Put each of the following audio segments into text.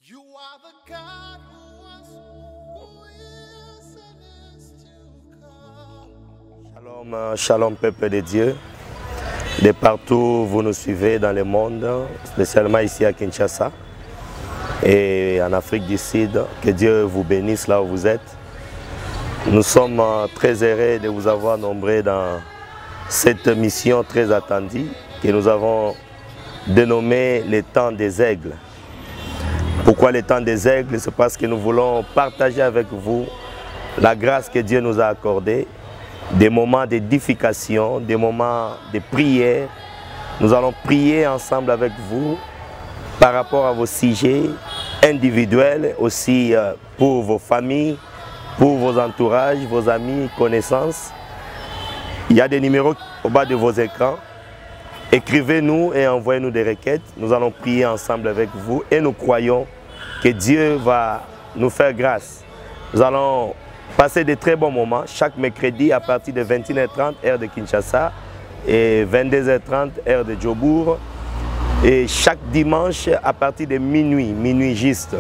You are the God who was, who is, and is to come. Shalom, shalom peuple de Dieu. De partout vous nous suivez dans le monde, spécialement ici à Kinshasa et en Afrique du Sud. Que Dieu vous bénisse là où vous êtes. Nous sommes très heureux de vous avoir nombreux dans cette mission très attendue que nous avons dénommée le temps des aigles. Pourquoi le temps des aigles? C'est parce que nous voulons partager avec vous la grâce que Dieu nous a accordée, des moments d'édification, des moments de prière. Nous allons prier ensemble avec vous par rapport à vos sujets individuels, aussi pour vos familles, pour vos entourages, vos amis, connaissances. Il y a des numéros au bas de vos écrans. Écrivez-nous et envoyez-nous des requêtes. Nous allons prier ensemble avec vous et nous croyons que Dieu va nous faire grâce. Nous allons passer de très bons moments chaque mercredi à partir de 21h30 heure de Kinshasa et 22h30 heure de Djobour. Et chaque dimanche à partir de minuit juste.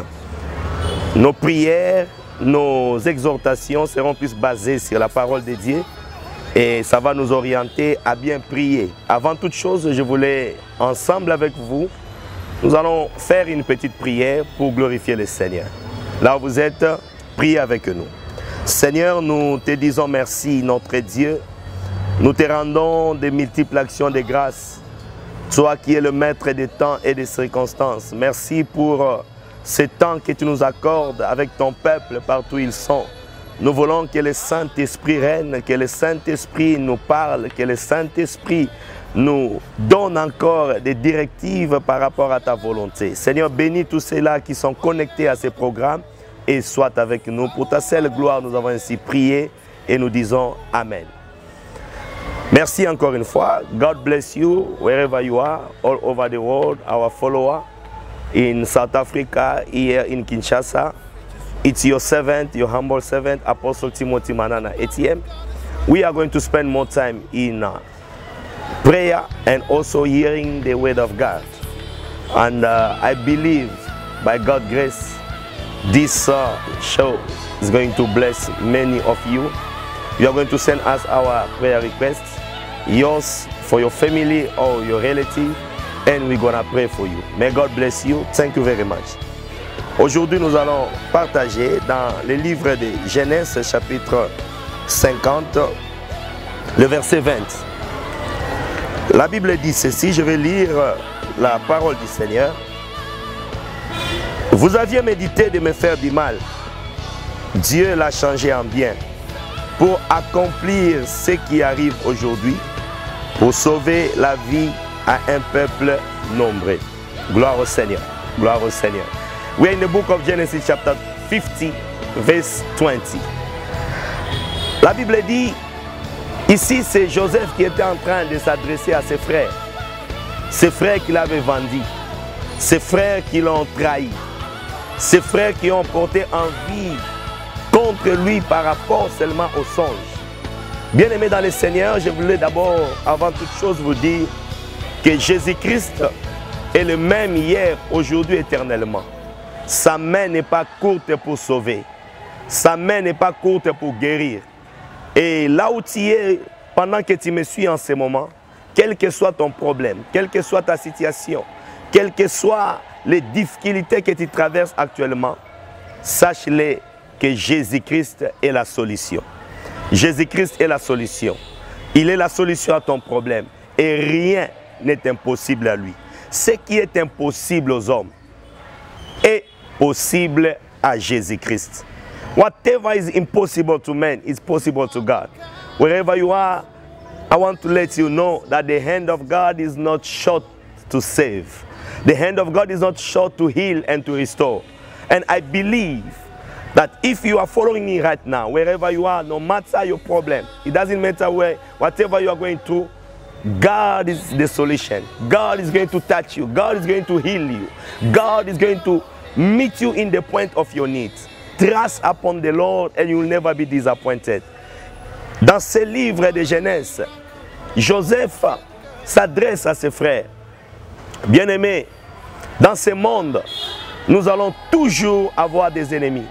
Nos prières, nos exhortations seront plus basées sur la parole de Dieu. Et ça va nous orienter à bien prier. Avant toute chose, je voulais, ensemble avec vous, nous allons faire une petite prière pour glorifier le Seigneur. Là où vous êtes, priez avec nous. Seigneur, nous te disons merci, notre Dieu. Nous te rendons de multiples actions de grâce. Toi qui es le maître des temps et des circonstances. Merci pour ce temps que tu nous accordes avec ton peuple partout où ils sont. Nous voulons que le Saint-Esprit règne, que le Saint-Esprit nous parle, que le Saint-Esprit nous donne encore des directives par rapport à ta volonté. Seigneur, bénis tous ceux-là qui sont connectés à ces programmes et sois avec nous. Pour ta seule gloire, nous avons ainsi prié et nous disons Amen. Merci encore une fois. God bless you wherever you are, all over the world, our follower in South Africa, here in Kinshasa. It's your servant, your humble servant, Apostle Timothy Manana ATM. We are going to spend more time in prayer and also hearing the word of God. And I believe, by God's grace, this show is going to bless many of you. You are going to send us our prayer requests, yours for your family or your relative, and we're going to pray for you. May God bless you. Thank you very much. Aujourd'hui, nous allons partager dans le livre de Genèse, chapitre 50, le verset 20. La Bible dit ceci, je vais lire la parole du Seigneur. Vous aviez médité de me faire du mal. Dieu l'a changé en bien pour accomplir ce qui arrive aujourd'hui, pour sauver la vie à un peuple nombreux. Gloire au Seigneur. Gloire au Seigneur. We are in the book of Genesis chapter 50 verse 20. La Bible dit, ici c'est Joseph qui était en train de s'adresser à ses frères qu'il avait vendus, ses frères qui l'ont trahi, ses frères qui ont porté envie contre lui par rapport seulement au songe. Bien-aimés dans le Seigneur, je voulais d'abord, avant toute chose, vous dire que Jésus-Christ est le même hier, aujourd'hui, éternellement. Sa main n'est pas courte pour sauver. Sa main n'est pas courte pour guérir. Et là où tu es, pendant que tu me suis en ce moment, quel que soit ton problème, quelle que soit ta situation, quelles que soient les difficultés que tu traverses actuellement, sache-le que Jésus-Christ est la solution. Jésus-Christ est la solution. Il est la solution à ton problème. Et rien n'est impossible à lui. Ce qui est impossible aux hommes est possible à Jésus-Christ. Whatever is impossible to man is possible to God. Wherever you are, I want to let you know that the hand of God is not short to save. The hand of God is not short to heal and to restore. And I believe that if you are following me right now, wherever you are, no matter your problem, it doesn't matter whatever you are going through, God is the solution. God is going to touch you. God is going to heal you. God is going to meet you in the point of your need. Trust upon the Lord and you will never be disappointed. Dans ce livre de Genèse, Joseph s'adresse à ses frères. Bien-aimés, dans ce monde, nous allons toujours avoir des ennemis.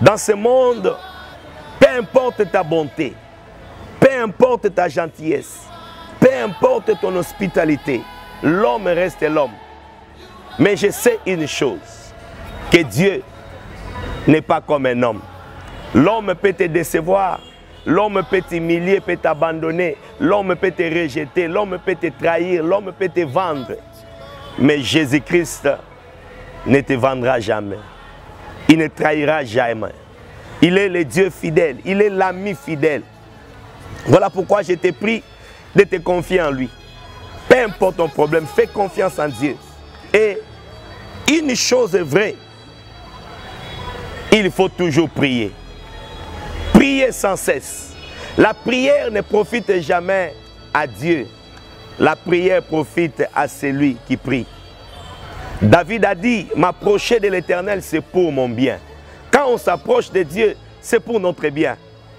Dans ce monde, peu importe ta bonté, peu importe ta gentillesse, peu importe ton hospitalité, l'homme reste l'homme. Mais je sais une chose, que Dieu n'est pas comme un homme. L'homme peut te décevoir, l'homme peut t'humilier, peut t'abandonner, l'homme peut te rejeter, l'homme peut te trahir, l'homme peut te vendre. Mais Jésus-Christ ne te vendra jamais. Il ne trahira jamais. Il est le Dieu fidèle, il est l'ami fidèle. Voilà pourquoi je te prie de te confier en lui. Peu importe ton problème, fais confiance en Dieu. Et une chose est vraie, il faut toujours prier. Prier sans cesse. La prière ne profite jamais à Dieu. La prière profite à celui qui prie. David a dit, m'approcher de l'Éternel, c'est pour mon bien. Quand on s'approche de Dieu, c'est pour notre bien.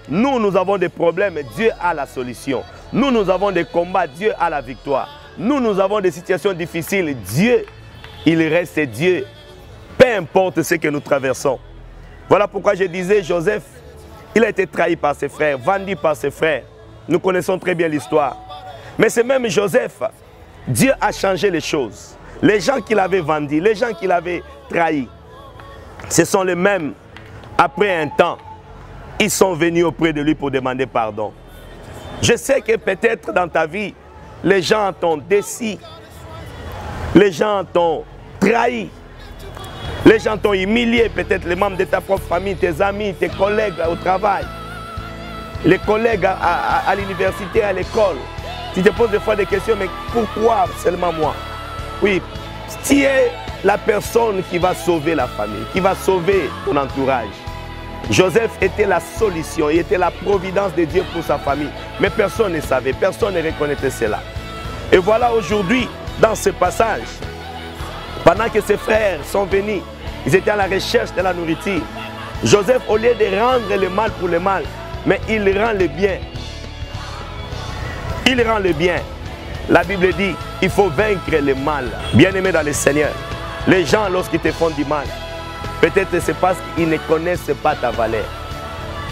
Nous avons des problèmes, Dieu a la solution. Nous avons des combats, Dieu a la victoire. Nous avons des situations difficiles, Dieu, il reste Dieu. Peu importe ce que nous traversons. Voilà pourquoi je disais, Joseph, il a été trahi par ses frères, vendu par ses frères. Nous connaissons très bien l'histoire. Mais c'est même Joseph, Dieu a changé les choses. Les gens qu'il avait vendus, les gens qu'il avait trahis, ce sont les mêmes. Après un temps, ils sont venus auprès de lui pour demander pardon. Je sais que peut-être dans ta vie, les gens t'ont déçu, les gens t'ont trahi, les gens t'ont humilié, peut-être les membres de ta propre famille, tes amis, tes collègues au travail, les collègues à l'université, à l'école. Tu te poses des fois des questions, mais pourquoi seulement moi? Oui, tu es la personne qui va sauver la famille, qui va sauver ton entourage. Joseph était la solution, il était la providence de Dieu pour sa famille. Mais personne ne savait, personne ne reconnaissait cela. Et voilà aujourd'hui, dans ce passage, pendant que ses frères sont venus, ils étaient à la recherche de la nourriture. Joseph, au lieu de rendre le mal pour le mal, mais il rend le bien. Il rend le bien. La Bible dit, il faut vaincre le mal. Bien-aimé dans le Seigneur, les gens, lorsqu'ils te font du mal, peut-être c'est parce qu'ils ne connaissent pas ta valeur.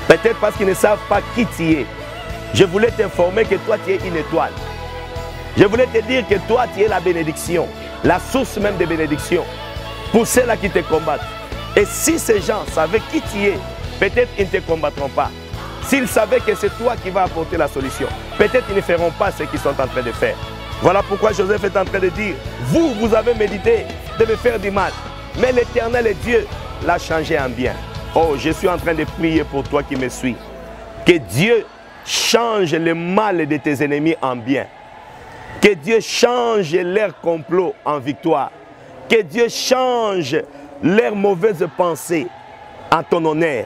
Peut-être parce qu'ils ne savent pas qui tu es. Je voulais t'informer que toi, tu es une étoile. Je voulais te dire que toi, tu es la bénédiction, la source même de bénédiction pour ceux-là qui te combattent. Et si ces gens savaient qui tu es, peut-être ils ne te combattront pas. S'ils savaient que c'est toi qui vas apporter la solution, peut-être ils ne feront pas ce qu'ils sont en train de faire. Voilà pourquoi Joseph est en train de dire, vous avez médité de me faire du mal, mais l'Éternel est Dieu l'a changé en bien. Oh, je suis en train de prier pour toi qui me suis. Que Dieu change le mal de tes ennemis en bien. Que Dieu change leur complot en victoire. Que Dieu change leurs mauvaises pensées en ton honneur.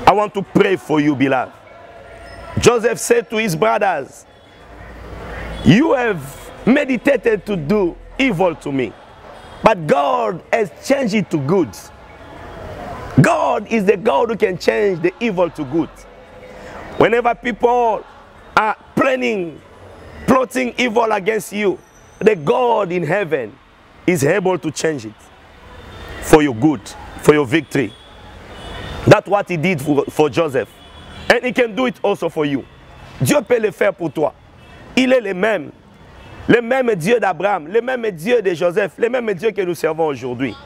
I want to pray for you, beloved. Joseph said to his brothers, you have meditated to do evil to me, but God has changed it to good. God is the God who can change the evil to good. Whenever people are plotting evil against you, the God in heaven is able to change it for your good, for your victory. That's what he did for Joseph. And he can do it also for you. Dieu peut le faire pour toi. Il est le même Dieu d'Abraham, le même Dieu de Joseph, le même Dieu que nous servons aujourd'hui.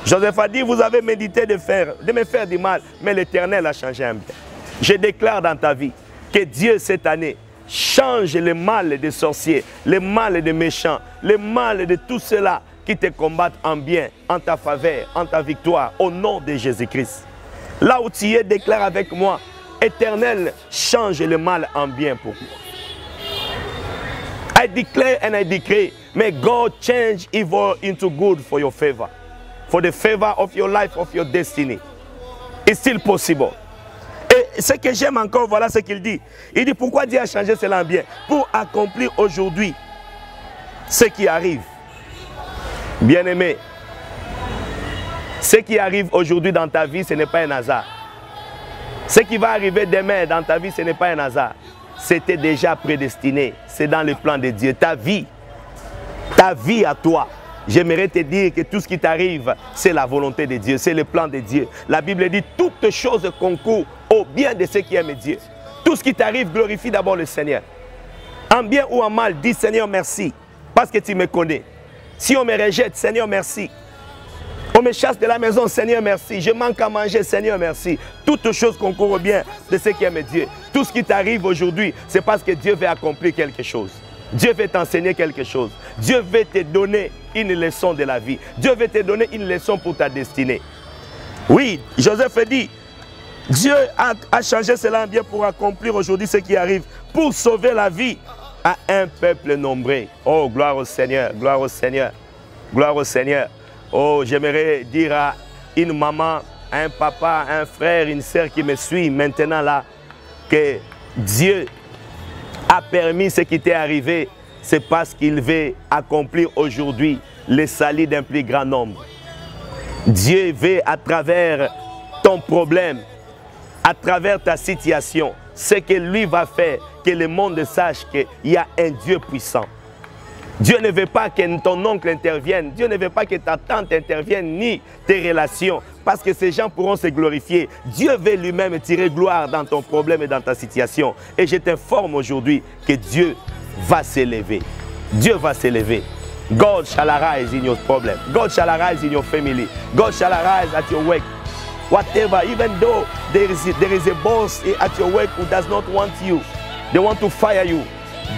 Joseph a dit, vous avez médité de me faire du mal, mais l'Éternel a changé un bien. Je déclare dans ta vie que Dieu cette année change le mal des sorciers, le mal des méchants, le mal de tout cela qui te combattent en bien, en ta faveur, en ta victoire, au nom de Jésus-Christ. Là où tu es, déclare avec moi, Éternel, change le mal en bien pour moi. I declare and I decree, may God change evil into good for your favor, for the favor of your life, of your destiny. It's still possible. Et ce que j'aime encore, voilà ce qu'il dit. Il dit, pourquoi Dieu a changé cela en bien? Pour accomplir aujourd'hui ce qui arrive. Bien-aimé, ce qui arrive aujourd'hui dans ta vie, ce n'est pas un hasard. Ce qui va arriver demain dans ta vie, ce n'est pas un hasard. C'était déjà prédestiné. C'est dans le plan de Dieu. Ta vie à toi, j'aimerais te dire que tout ce qui t'arrive, c'est la volonté de Dieu, c'est le plan de Dieu. La Bible dit, toutes choses concourent au bien de ceux qui aiment Dieu. Tout ce qui t'arrive, glorifie d'abord le Seigneur. En bien ou en mal, dis Seigneur merci, parce que tu me connais. Si on me rejette, Seigneur merci. On me chasse de la maison, Seigneur merci. Je manque à manger, Seigneur merci. Toutes choses concourent au bien de ceux qui aiment Dieu. Tout ce qui t'arrive aujourd'hui, c'est parce que Dieu veut accomplir quelque chose. Dieu veut t'enseigner quelque chose. Dieu veut te donner une leçon de la vie. Dieu veut te donner une leçon pour ta destinée. Oui, Joseph dit, Dieu a changé cela en bien pour accomplir aujourd'hui ce qui arrive, pour sauver la vie à un peuple nombreux. Oh, gloire au Seigneur, gloire au Seigneur, gloire au Seigneur. Oh, j'aimerais dire à une maman, à un papa, à un frère, une sœur qui me suit maintenant là, que Dieu a permis ce qui t'est arrivé, c'est parce qu'il veut accomplir aujourd'hui le salut d'un plus grand nombre. Dieu veut à travers ton problème, à travers ta situation, ce que lui va faire, que le monde sache qu'il y a un Dieu puissant. Dieu ne veut pas que ton oncle intervienne, Dieu ne veut pas que ta tante intervienne, ni tes relations, parce que ces gens pourront se glorifier. Dieu veut lui-même tirer gloire dans ton problème et dans ta situation. Et je t'informe aujourd'hui que Dieu va s'élever. Dieu va s'élever. God shall arise in your problem. God shall arise in your family. God shall arise at your work. Whatever, even though there is a boss at your work who does not want you, they want to fire you,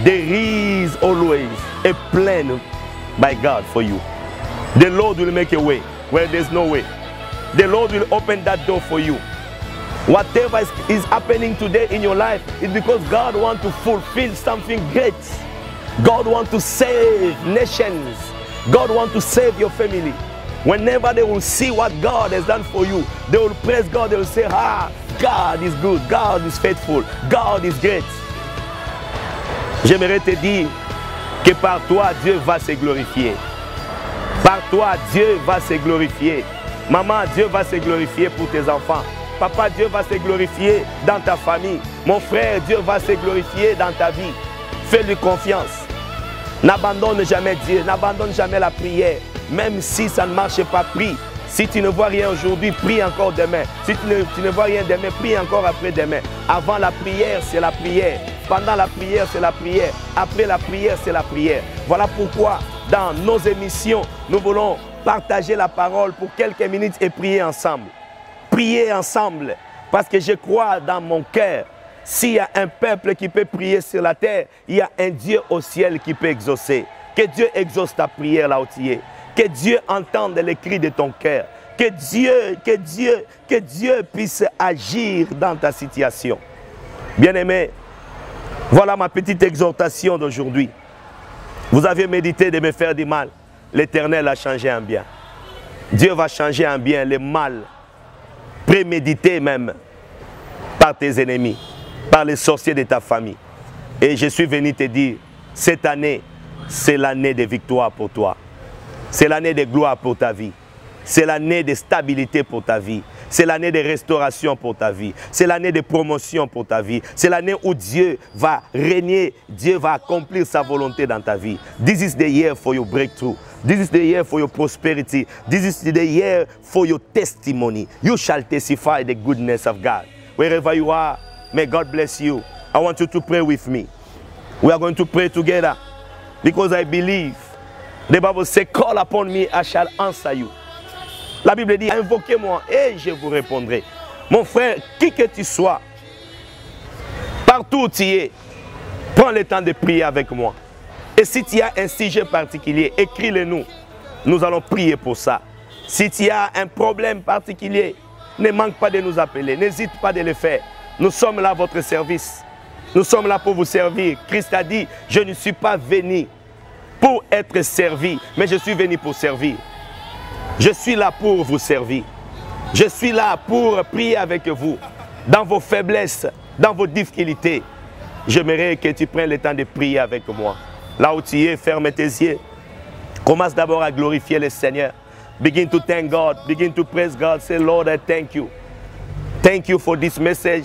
there is always a plan by God for you. The Lord will make a way where there's no way. The Lord will open that door for you. Whatever is happening today in your life is because God wants to fulfill something great. God wants to save nations. God wants to save your family. Whenever they will see what God has done for you, they will praise God. They will say, ah, God is good. God is faithful. God is great. J'aimerais te dire que par toi, Dieu va se glorifier. Par toi, Dieu va se glorifier. Maman, Dieu va se glorifier pour tes enfants. Papa, Dieu va se glorifier dans ta famille. Mon frère, Dieu va se glorifier dans ta vie. Fais-lui confiance. N'abandonne jamais Dieu, n'abandonne jamais la prière. Même si ça ne marche pas, prie. Si tu ne vois rien aujourd'hui, prie encore demain. Si tu ne vois rien demain, prie encore après-demain. Avant la prière, c'est la prière. Pendant la prière, c'est la prière. Après la prière, c'est la prière. Voilà pourquoi, dans nos émissions, nous voulons partager la parole pour quelques minutes et prier ensemble. Prier ensemble. Parce que je crois dans mon cœur, s'il y a un peuple qui peut prier sur la terre, il y a un Dieu au ciel qui peut exaucer. Que Dieu exauce ta prière là où tu es. Que Dieu entende les cris de ton cœur. Que Dieu puisse agir dans ta situation. Bien-aimés, voilà ma petite exhortation d'aujourd'hui. Vous avez médité de me faire du mal. L'Éternel a changé en bien. Dieu va changer en bien le mal prémédité même par tes ennemis, par les sorciers de ta famille. Et je suis venu te dire, cette année, c'est l'année de victoire pour toi. C'est l'année de gloire pour ta vie. C'est l'année de stabilité pour ta vie. C'est l'année de restauration pour ta vie. C'est l'année de promotion pour ta vie. C'est l'année où Dieu va régner. Dieu va accomplir sa volonté dans ta vie. This is the year for your breakthrough. This is the year for your prosperity. This is the year for your testimony. You shall testify the goodness of God. Wherever you are, may God bless you. I want you to pray with me. We are going to pray together because I believe. The Bible says, call upon me, I shall answer you. La Bible dit, invoquez-moi et je vous répondrai. Mon frère, qui que tu sois, partout où tu es, prends le temps de prier avec moi. Et si tu as un sujet particulier, écris-le nous. Nous allons prier pour ça. Si tu as un problème particulier, ne manque pas de nous appeler. N'hésite pas de le faire. Nous sommes là à votre service. Nous sommes là pour vous servir. Christ a dit, je ne suis pas venu pour être servi, mais je suis venu pour servir. Je suis là pour vous servir. Je suis là pour prier avec vous. Dans vos faiblesses, dans vos difficultés, j'aimerais que tu prennes le temps de prier avec moi. Là où tu es, ferme tes yeux. Commence d'abord à glorifier le Seigneur. Begin to thank God. Begin to praise God. Say, Lord, I thank you. Thank you for this message.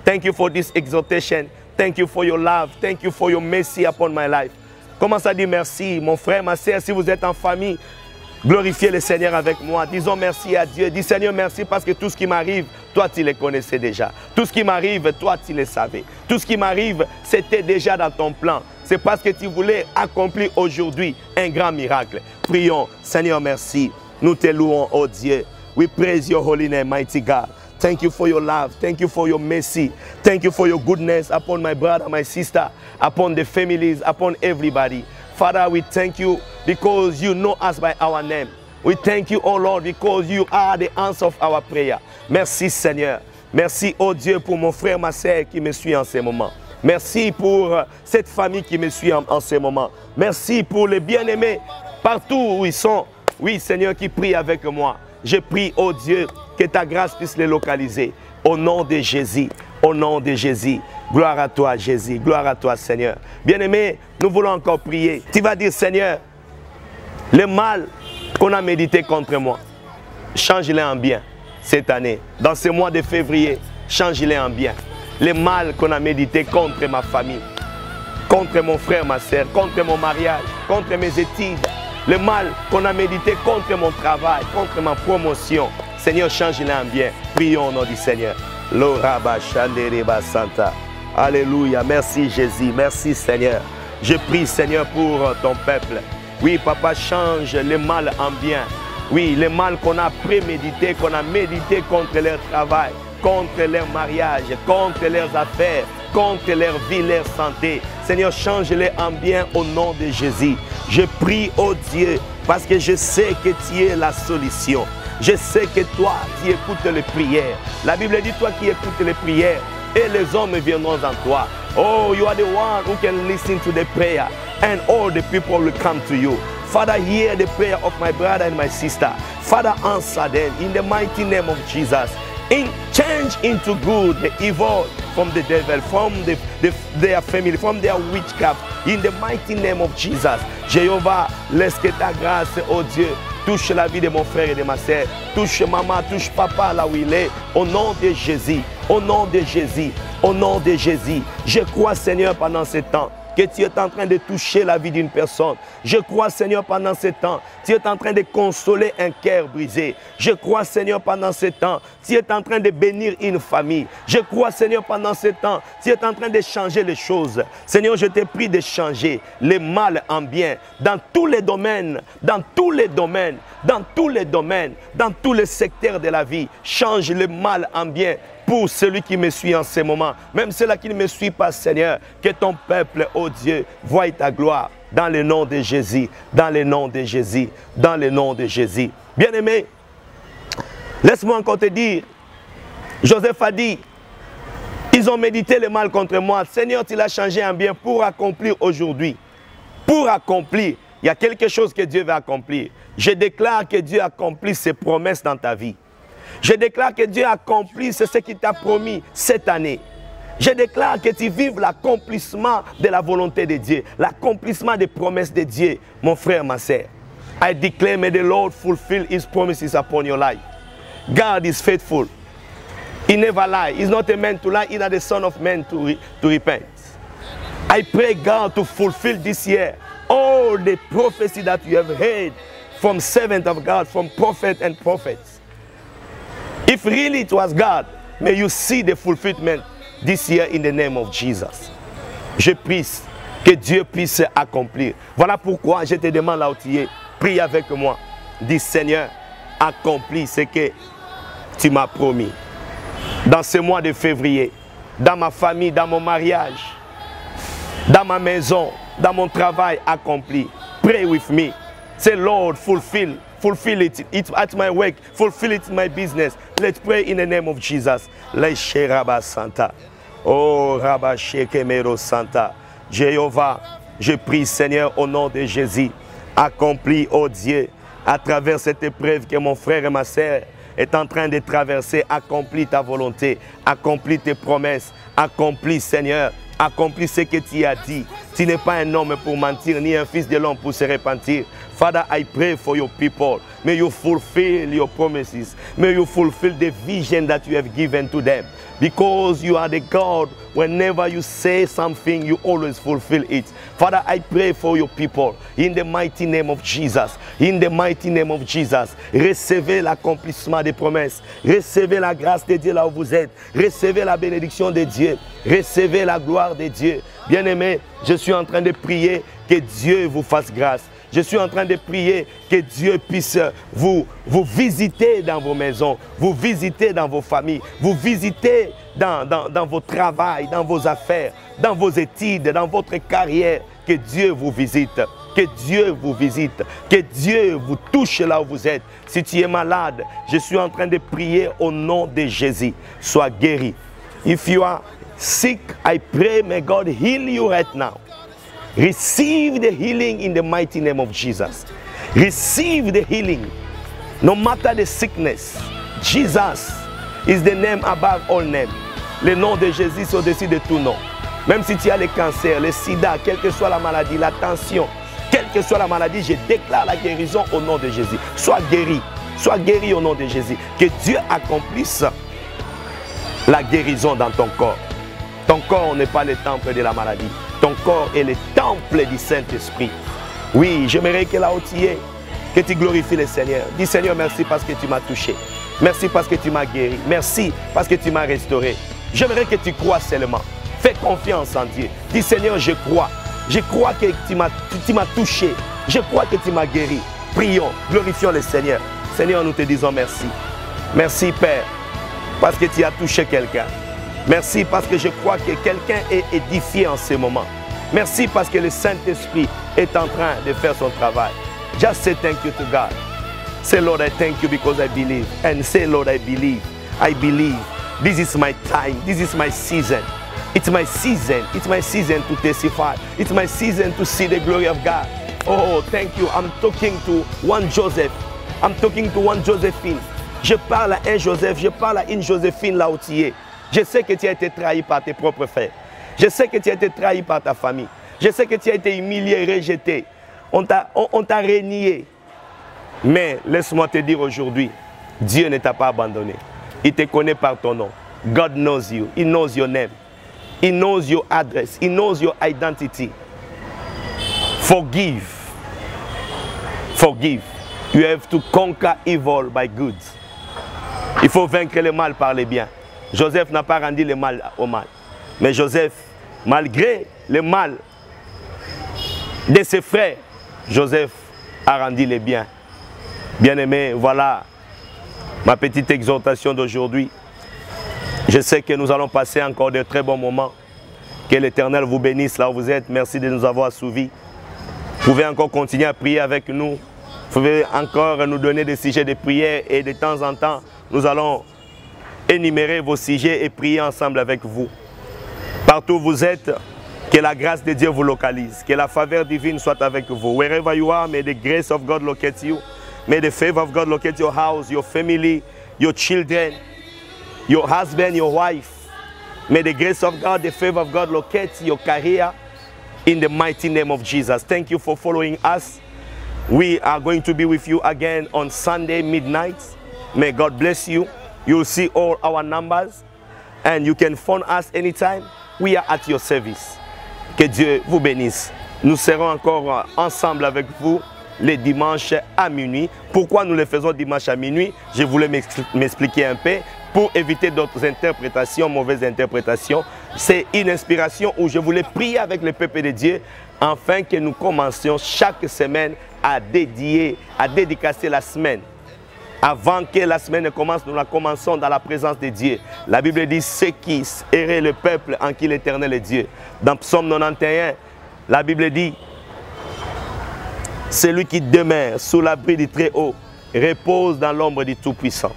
Thank you for this exhortation. Thank you for your love. Thank you for your mercy upon my life. Commence à dire merci, mon frère, ma soeur, si vous êtes en famille, glorifiez le Seigneur avec moi. Disons merci à Dieu. Dis Seigneur, merci parce que tout ce qui m'arrive, toi tu le connaissais déjà. Tout ce qui m'arrive, toi tu le savais. Tout ce qui m'arrive, c'était déjà dans ton plan. C'est parce que tu voulais accomplir aujourd'hui un grand miracle. Prions, Seigneur, merci. Nous te louons, oh Dieu. We praise your holy name, mighty God. Thank you for your love. Thank you for your mercy. Thank you for your goodness upon my brother, my sister, upon the families, upon everybody. Father, we thank you because you know us by our name. We thank you, oh Lord, because you are the answer of our prayer. Merci, Seigneur. Merci, oh Dieu, pour mon frère, ma soeur qui me suit en ce moment. Merci pour cette famille qui me suit en ce moment. Merci pour les bien-aimés partout où ils sont. Oui, Seigneur, qui prie avec moi. Je prie, oh Dieu, que ta grâce puisse les localiser. Au nom de Jésus, au nom de Jésus. Gloire à toi, Jésus. Gloire à toi, Seigneur. Bien-aimé, nous voulons encore prier. Tu vas dire, Seigneur, le mal qu'on a médité contre moi, change-le en bien cette année. Dans ce mois de février, change-le en bien. Le mal qu'on a médité contre ma famille, contre mon frère, ma soeur, contre mon mariage, contre mes études. Le mal qu'on a médité contre mon travail, contre ma promotion. Seigneur, change-le en bien. Prions au nom du Seigneur. Alléluia. Merci Jésus. Merci Seigneur. Je prie Seigneur pour ton peuple. Oui, Papa, change le mal en bien. Oui, le mal qu'on a prémédité, qu'on a médité contre leur travail, contre leur mariage, contre leurs affaires, contre leur vie, leur santé. Seigneur, change-les en bien au nom de Jésus. Je prie, oh Dieu, parce que je sais que tu es la solution. Je sais que toi, tu écoutes les prières. La Bible dit, toi qui écoutes les prières, et les hommes viendront en toi. Oh, you are the one who can listen to the prayer, and all the people will come to you. Father, hear the prayer of my brother and my sister. Father, answer them in the mighty name of Jesus. Change into good the evil from the devil, from their family, from their witchcraft. In the mighty name of Jesus. Jéhovah, laisse que ta grâce, oh Dieu, touche la vie de mon frère et de ma soeur. Touche maman, touche papa là où il est. Au nom de Jésus. Au nom de Jésus. Au nom de Jésus. Je crois, Seigneur, pendant ce temps, que tu es en train de toucher la vie d'une personne. Je crois, Seigneur, pendant ce temps, tu es en train de consoler un cœur brisé. Je crois, Seigneur, pendant ce temps, tu es en train de bénir une famille. Je crois, Seigneur, pendant ce temps, tu es en train de changer les choses. Seigneur, je te prie de changer le mal en bien dans tous les domaines, dans tous les domaines, dans tous les domaines, dans tous les secteurs de la vie. Change le mal en bien. Pour celui qui me suit en ce moment, même ceux-là qui ne me suivent pas, Seigneur, que ton peuple, oh Dieu, voie ta gloire dans le nom de Jésus, dans le nom de Jésus, dans le nom de Jésus. Bien-aimé, laisse-moi encore te dire, Joseph a dit, ils ont médité le mal contre moi. Seigneur, tu l'as changé en bien pour accomplir aujourd'hui. Pour accomplir, il y a quelque chose que Dieu va accomplir. Je déclare que Dieu accomplit ses promesses dans ta vie. Je déclare que Dieu accomplit ce qu'il t'a promis cette année. Je déclare que tu vives l'accomplissement de la volonté de Dieu, l'accomplissement des promesses de Dieu, mon frère, ma soeur. I declare, may the Lord fulfill His promises upon your life. God is faithful. He never lies. He's not a man to lie, either the son of man to repent. I pray God to fulfill this year all the prophecy that you have heard from servants of God, from prophets and prophets. If really it was God, may you see the fulfillment this year in the name of Jesus. Je prie que Dieu puisse accomplir. Voilà pourquoi je te demande là où tu es, prie avec moi. Dis Seigneur, accomplis ce que tu m'as promis. Dans ce mois de février, dans ma famille, dans mon mariage, dans ma maison, dans mon travail, accompli. Pray with me. Say, Lord, fulfill it at my work, fulfill it in my business. Let's pray in the name of Jesus. Santa. Oh, Rabba Shekemero Santa. Jéhovah, je prie, Seigneur, au nom de Jésus, accomplis, oh Dieu, à travers cette épreuve que mon frère et ma soeur est en train de traverser, accomplis ta volonté, accomplis tes promesses, accomplis, Seigneur, accomplis ce que tu as dit. Tu n'es pas un homme pour mentir, ni un fils de l'homme pour se repentir. Father, I pray for your people. May you fulfill your promises. May you fulfill the vision that you have given to them. because you are the God. Whenever you say something, you always fulfill it. Father, I pray for your people in the mighty name of Jesus. In the mighty name of Jesus. Recevez l'accomplissement des promesses. Recevez la grâce de Dieu là où vous êtes. Recevez la bénédiction de Dieu. Recevez la gloire de Dieu. Bien-aimés, je suis en train de prier que Dieu vous fasse grâce. Je suis en train de prier que Dieu puisse vous visiter dans vos maisons, vous visiter dans vos familles, vous visiter dans vos travails, dans vos affaires, dans vos études, dans votre carrière. Que Dieu vous visite, que Dieu vous visite, que Dieu vous touche là où vous êtes. Si tu es malade, je suis en train de prier au nom de Jésus. Sois guéri. If you are sick, I pray, may God heal you right now. Receive the healing in the mighty name of Jesus. Receive the healing. No matter the sickness, Jesus is the name above all names. Le nom de Jésus est au-dessus de tout nom. Même si tu as le cancer, le sida, quelle que soit la maladie, la tension, quelle que soit la maladie, je déclare la guérison au nom de Jésus. Sois guéri au nom de Jésus. Que Dieu accomplisse la guérison dans ton corps. Ton corps n'est pas le temple de la maladie. Ton corps est le temple du Saint-Esprit. Oui, j'aimerais que là où tu es, que tu glorifies le Seigneur. Dis Seigneur, merci parce que tu m'as touché. Merci parce que tu m'as guéri. Merci parce que tu m'as restauré. J'aimerais que tu crois seulement. Fais confiance en Dieu. Dis Seigneur, je crois. Je crois que tu m'as touché. Je crois que tu m'as guéri. Prions, glorifions le Seigneur. Seigneur, nous te disons merci. Merci Père, parce que tu as touché quelqu'un. Merci parce que je crois que quelqu'un est édifié en ce moment. Merci parce que le Saint-Esprit est en train de faire son travail. Just say thank you to God. Say, Lord, I thank you because I believe. And say, Lord, I believe. I believe. This is my time. This is my season. It's my season. It's my season to testify. It's my season to see the glory of God. Oh, thank you. I'm talking to one Joseph. I'm talking to one Josephine. Je parle à un Joseph. Je parle à une Joséphine là où tu es. Je sais que tu as été trahi par tes propres frères. Je sais que tu as été trahi par ta famille. Je sais que tu as été humilié, rejeté. On t'a renié. Mais laisse-moi te dire aujourd'hui, Dieu ne t'a pas abandonné. Il te connaît par ton nom. God knows you. He knows your name. He knows your address. He knows your identity. Forgive. Forgive. You have to conquer evil by good. Il faut vaincre le mal par le bien. Joseph n'a pas rendu le mal au mal. Mais Joseph, malgré le mal de ses frères, Joseph a rendu le bien. Bien-aimés, voilà ma petite exhortation d'aujourd'hui. Je sais que nous allons passer encore de très bons moments. Que l'Éternel vous bénisse là où vous êtes. Merci de nous avoir suivis. Vous pouvez encore continuer à prier avec nous. Vous pouvez encore nous donner des sujets de prière et de temps en temps, nous allons énumérer vos sujets et prier ensemble avec vous. Partout où vous êtes, que la grâce de Dieu vous localise, que la faveur divine soit avec vous. Wherever you are, may the grace of God locate you. May the favor of God locate your house, your family, your children, your husband, your wife. May the grace of God, the favor of God locate your career in the mighty name of Jesus. Thank you for following us. We are going to be with you again on Sunday midnight. May God bless you. You'll see all our numbers and you can phone us anytime. We are at your service. Que Dieu vous bénisse. Nous serons encore ensemble avec vous les dimanches à minuit. Pourquoi nous le faisons dimanche à minuit? Je voulais m'expliquer un peu pour éviter d'autres interprétations, mauvaises interprétations. C'est une inspiration où je voulais prier avec le peuple de Dieu afin que nous commencions chaque semaine à dédicacer la semaine. Avant que la semaine ne commence, nous la commençons dans la présence de Dieu. La Bible dit, c'est qui est le peuple en qui l'Éternel est Dieu. Dans Psaume 91, la Bible dit, celui qui demeure sous l'abri du Très-Haut repose dans l'ombre du Tout-Puissant.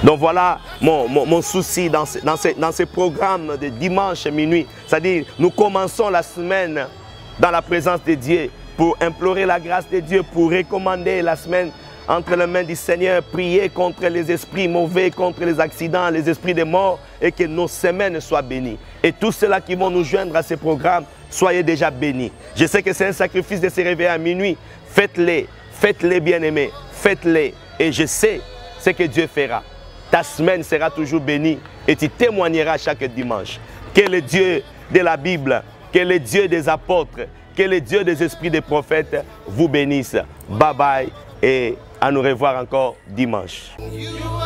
Donc voilà mon souci dans ce programme de dimanche minuit. C'est-à-dire, nous commençons la semaine dans la présence de Dieu pour implorer la grâce de Dieu, pour recommander la semaine entre les mains du Seigneur, prier contre les esprits mauvais, contre les accidents, les esprits de mort, et que nos semaines soient bénies. Et tous ceux-là qui vont nous joindre à ce programme, soyez déjà bénis. Je sais que c'est un sacrifice de se réveiller à minuit. Faites-les bien-aimés, faites-les. Et je sais ce que Dieu fera. Ta semaine sera toujours bénie et tu témoigneras chaque dimanche. Que le Dieu de la Bible, que le Dieu des apôtres, que le Dieu des esprits des prophètes vous bénisse. Bye bye et à nous revoir encore dimanche. You